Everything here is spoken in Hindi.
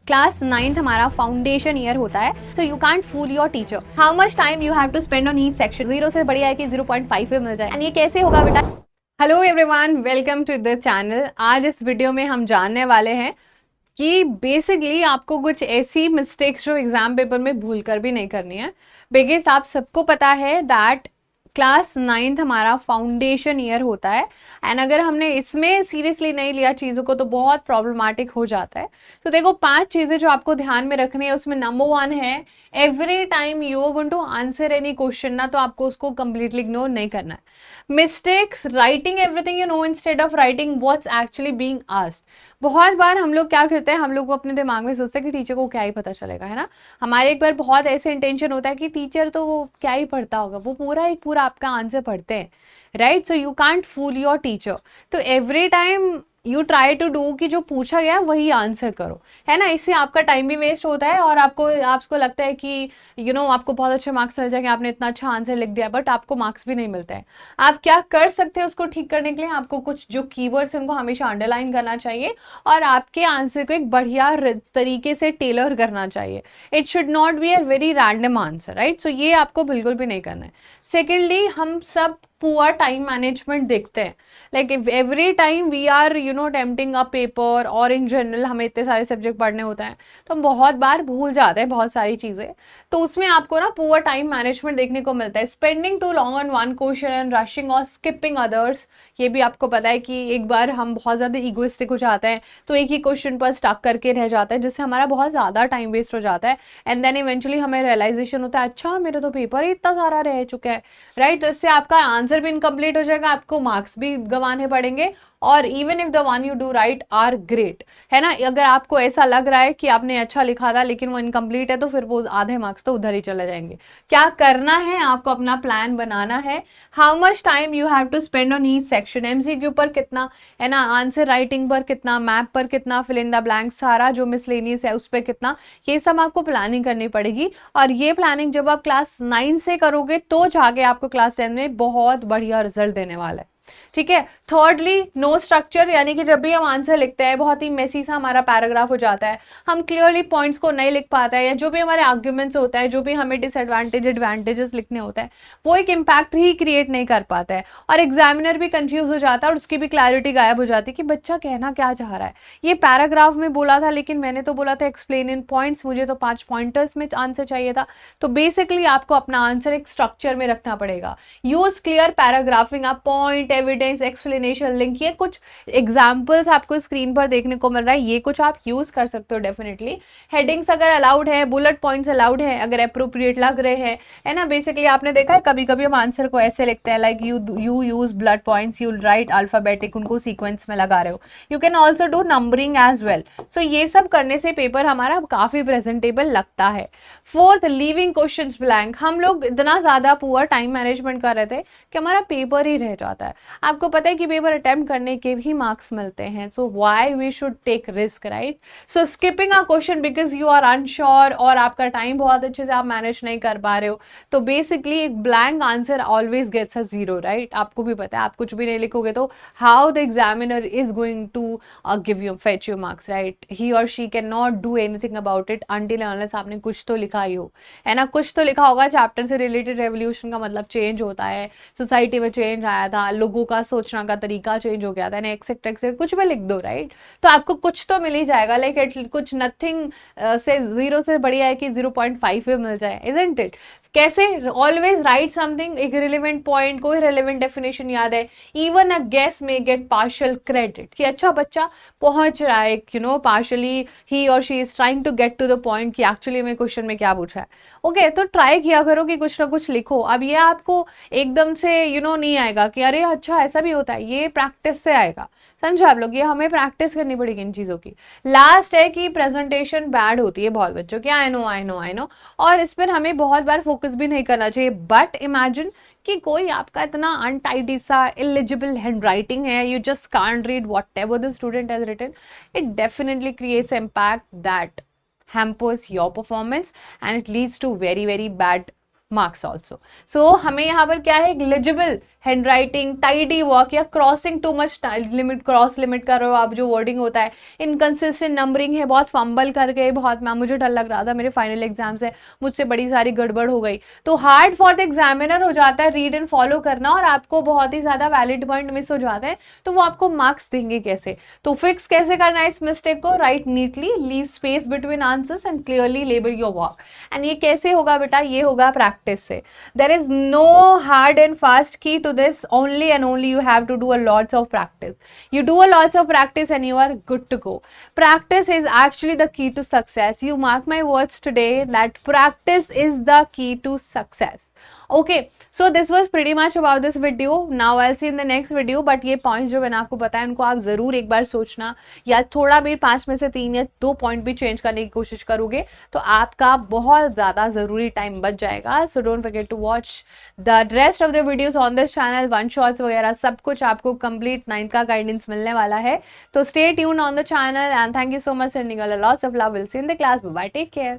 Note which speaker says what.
Speaker 1: क्लास 9th हमारा फाउंडेशन ईयर होता है, so you can't fool your teacher. How much time you have to spend on each section. 0 से बढ़िया है कि 0.5 पे मिल जाए। एंड ये कैसे होगा बेटा? Hello everyone, welcome to the channel. आज इस वीडियो में हम जानने वाले हैं कि बेसिकली आपको कुछ ऐसी मिस्टेक्स जो एग्जाम पेपर में भूल कर भी नहीं करनी है। बिकॉज आप सबको पता है दैट क्लास 9th हमारा फाउंडेशन ईयर होता है, एंड अगर हमने इसमें सीरियसली नहीं लिया चीज़ों को तो बहुत प्रॉब्लमेटिक हो जाता है। तो देखो 5 चीज़ें जो आपको ध्यान में रखनी है, उसमें नंबर 1 है every time you are going to answer any question ना, तो आपको उसको कंप्लीटली इग्नोर नहीं करना है। Mistakes, writing everything you know instead of writing what's actually being asked. बहुत बार हम लोग क्या करते हैं, हम लोग को अपने दिमाग में सोचते हैं कि टीचर को क्या ही पता चलेगा, है ना। हमारे एक बार बहुत ऐसे इंटेंशन होता है कि टीचर तो वो क्या ही पढ़ता होगा, वो पूरा आपका आंसर पढ़ते हैं, right. So you can't fool your teacher. तो every time you try to do कि जो पूछा गया वही आंसर करो, है ना। इससे आपका टाइम भी वेस्ट होता है और आपको लगता है कि आपको बहुत अच्छे मार्क्स मिल जाएंगे, आपने इतना अच्छा आंसर लिख दिया, बट आपको मार्क्स भी नहीं मिलते हैं। आप क्या कर सकते हैं उसको ठीक करने के लिए? आपको कुछ जो कीवर्ड्स हैं उनको हमेशा अंडरलाइन करना चाहिए और आपके आंसर को एक बढ़िया तरीके से टेलर करना चाहिए। It should not be a very random answer, right. So ये आपको बिल्कुल भी नहीं करना है। सेकेंडली, हम सब पुअर टाइम मैनेजमेंट देखते हैं। Like every time we are attempting a paper, और इन जनरल हमें इतने सारे सब्जेक्ट पढ़ने होते हैं तो हम बहुत बार भूल जाते हैं बहुत सारी चीज़ें। तो उसमें आपको ना पुअर टाइम मैनेजमेंट देखने को मिलता है। Spending too long on one question and rushing और स्किपिंग अदर्स। ये भी आपको पता है कि एक बार हम बहुत ज़्यादा ईगोइस्टिक हो जाते हैं तो एक ही क्वेश्चन पर स्टक करके रह जाता है, जिससे हमारा बहुत ज़्यादा टाइम वेस्ट हो जाता है। एंड देन इवेंचुअली हमें रियलाइजेशन होता है, अच्छा मेरा तो पेपर ही इतना सारा रह चुका है, राइट। तो इससे आपका आंसर भी इनकम्प्लीट हो जाएगा, आपको मार्क्स भी गंवाने पड़ेंगे, और even if the one you do right are great, है ना। अगर आपको ऐसा लग रहा है कि आपने अच्छा लिखा था लेकिन वो इनकम्प्लीट है तो फिर वो आधे मार्क्स तो उधर ही चले जाएंगे। क्या करना है, आपको अपना प्लान बनाना है। How much time you have to spend on each section. MCQ पर कितना, है ना, आंसर राइटिंग पर कितना, मैप पर कितना, फिल इन द ब्लैंक, सारा जो मिसलेनियस है उस पर कितना, ये सब आपको प्लानिंग करनी पड़ेगी। और ये प्लानिंग जब आप क्लास 9 से करोगे तो जाके आपको क्लास 10 में बहुत बढ़िया रिजल्ट देने वाला है, ठीक है। थर्डली, नो स्ट्रक्चर, यानी कि जब भी हम आंसर लिखते हैं बहुत ही मेसी सा हमारा पैराग्राफ हो जाता है, हम क्लियरली पॉइंट्स को नहीं लिख पाते हैं, या जो भी हमारे आर्ग्यूमेंट्स होता है, जो भी हमें डिसएडवांटेज एडवांटेजेस लिखने होते हैं, वो एक इम्पैक्ट ही क्रिएट नहीं कर पाता है, और एग्जामिनर भी कंफ्यूज हो जाता है और उसकी भी क्लैरिटी गायब हो जाती है कि बच्चा कहना क्या चाह रहा है। ये पैराग्राफ में बोला था लेकिन मैंने तो बोला था एक्सप्लेन इन पॉइंट्स, मुझे तो 5 पॉइंटर्स में आंसर चाहिए था। तो बेसिकली आपको अपना आंसर एक स्ट्रक्चर में रखना पड़ेगा। यूज क्लियर पैराग्राफिंग, आप पॉइंट, एविडेंस, एक्सप्लेनेशन, लिंक, ये कुछ एग्जाम्पल्स आपको स्क्रीन पर देखने को मिल रहा है, ये कुछ आप यूज कर सकते हो डेफिनेटली। हेडिंग्स अगर अलाउड है, बुलेट पॉइंट्स अलाउड है अगर अप्रोप्रिएट लग रहे हैं, है ना। बेसिकली आपने देखा है कभी कभी हम आंसर को ऐसे लिखते हैं, like you use bullet points, you write alphabetic, उनको सीक्वेंस में लगा रहे हो। You can also do numbering as well. So ये सब करने से पेपर हमारा काफी प्रेजेंटेबल लगता है। Fourth, leaving question blank. हम लोग इतना ज्यादा पुअर टाइम मैनेजमेंट कर रहे थे कि हमारा पेपर ही रह जाता है। आपको पता है कि पेपर अटेम्प्ट करने के भी मार्क्स मिलते हैं, so why we should take risk, right. So skipping a question because you are unsure और आपका टाइम बहुत अच्छे से आप मैनेज नहीं कर पा रहे हो, तो बेसिकली एक blank answer always gets a 0, right. आपको भी पता है आप कुछ भी नहीं लिखोगे तो how the examiner is going to give you fetch you marks, right. He और she can not do anything about it until unless आपने कुछ तो लिखा ही हो, है ना। कुछ तो लिखा होगा, चैप्टर से रिलेटेड। रेवोल्यूशन का मतलब चेंज होता है, सोसाइटी में चेंज आया था, लोगों का सोचना का तरीका चेंज हो गया था, एक्सेक्ट एक्सेक्ट कुछ भी लिख दो, राइट। तो आपको कुछ तो मिल ही जाएगा, लाइक कुछ नथिंग से 0 से बढ़िया है कि 0.5 पे मिल जाए, इजंट इट। कैसे? ऑलवेज राइट समथिंग, एक रिलेवेंट पॉइंट, कोई रिलेवेंट डेफिनेशन याद है। Even a guess may get partial credit, कि अच्छा बच्चा पहुंच रहा है, पार्शियली ही और she is trying to get to the point कि एक्चुअली में क्वेश्चन में क्या पूछा है। ओके, तो ट्राई किया करो कि कुछ ना कुछ लिखो। अब ये आपको एकदम से नहीं आएगा कि अरे अच्छा ऐसा भी होता है, ये प्रैक्टिस से आएगा, समझो आप लोग। ये हमें प्रैक्टिस करनी पड़ेगी इन चीज़ों की। लास्ट है कि प्रेजेंटेशन बैड होती है बहुत बच्चों की, I know I know I know, और इस पर हमें बहुत बार फोकस भी नहीं करना चाहिए। बट इमेजिन कि कोई आपका इतना अनटाइडी सा इलिजिबल हैंड राइटिंग है, you just can't read whatever the student has written, it definitely creates impact that hampers your performance and it leads to very very bad marks also. So हमें यहाँ पर क्या है, एक legible hand writing, tidy work या crossing too much limit, cross limit कर रहे हो आप, जो वर्डिंग होता है, इनकंसिस्टेंट नंबरिंग है, बहुत फंबल कर गए, बहुत मैम मुझे डर लग रहा था, मेरे फाइनल एग्जाम्स है, मुझसे बड़ी सारी गड़बड़ हो गई, तो हार्ड फॉर द एग्जामिनर हो जाता है रीड एंड फॉलो करना, और आपको बहुत ही ज्यादा वैलिड पॉइंट मिस हो जाते हैं, तो वो आपको मार्क्स देंगे कैसे? तो फिक्स कैसे करना है इस मिस्टेक को? Write neatly, leave space between answers and clearly label your work. And ये कैसे होगा बेटा? ये होगा प्रैक्टिस से। There is no hard and fast key to this, only and only you have to do a lots of practice. You do a lots of practice and you are good to go. Practice is actually the key to success. You mark my words today that practice is the key to success. Okay, so this was pretty much about this video. Now I'll see in the next video. But ये points जो मैंने आपको बताया उनको आप जरूर एक बार सोचना, या थोड़ा भी 5 में से 3 या 2 पॉइंट भी चेंज करने की कोशिश करोगे तो आपका बहुत ज़्यादा ज़रूरी टाइम बच जाएगा. So don't forget to watch the rest of the videos on this channel. One shots वगैरह सब कुछ आपको कंप्लीट 9th का गाइडेंस मिलने वाला है. तो stay tuned on the channel and thank you so much. Sending all lots of love. Will see in the class. Bye bye. Take care.